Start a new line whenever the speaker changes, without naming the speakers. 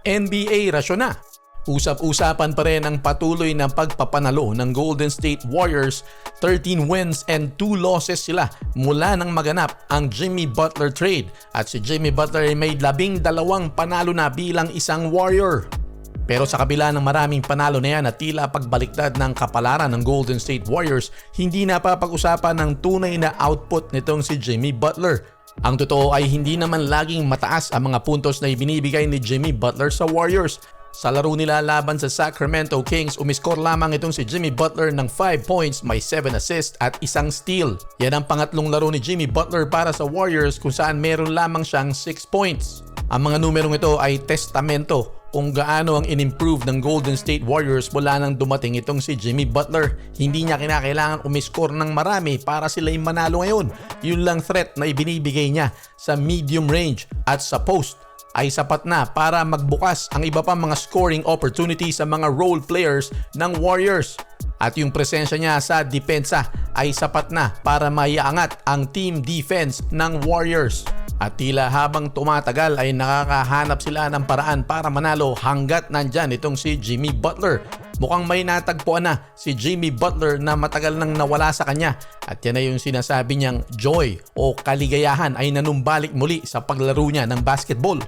NBA rasyon na. Usap-usapan pa rin ang patuloy na pagpapanalo ng Golden State Warriors. 13 wins and 2 losses sila mula nang maganap ang Jimmy Butler trade. At si Jimmy Butler ay may 12 panalo na bilang isang Warrior. Pero sa kabila ng maraming panalo na yan at tila pagbaliktad ng kapalaran ng Golden State Warriors, hindi napapag-usapan ng tunay na output nitong si Jimmy Butler. Ang totoo ay hindi naman laging mataas ang mga puntos na ibinibigay ni Jimmy Butler sa Warriors. Sa laro nila laban sa Sacramento Kings, umiskor lamang itong si Jimmy Butler ng 5 points, may 7 assists at isang steal. Yan ang pangatlong laro ni Jimmy Butler para sa Warriors kung saan meron lamang siyang 6 points. Ang mga numerong ito ay testamento kung gaano ang in-improve ng Golden State Warriors mula nang dumating itong si Jimmy Butler. Hindi niya kinakailangan umiskor ng marami para sila'y manalo ngayon. Yun lang threat na ibinibigay niya sa medium range at sa post ay sapat na para magbukas ang iba pang mga scoring opportunities sa mga role players ng Warriors. At yung presensya niya sa depensa ay sapat na para maiangat ang team defense ng Warriors. At tila habang tumatagal ay nakakahanap sila ng paraan para manalo hanggat nandyan itong si Jimmy Butler. Mukhang may natagpuan na si Jimmy Butler na matagal nang nawala sa kanya. At yan ay yung sinasabi niyang joy o kaligayahan ay nanumbalik muli sa paglaro niya ng basketball.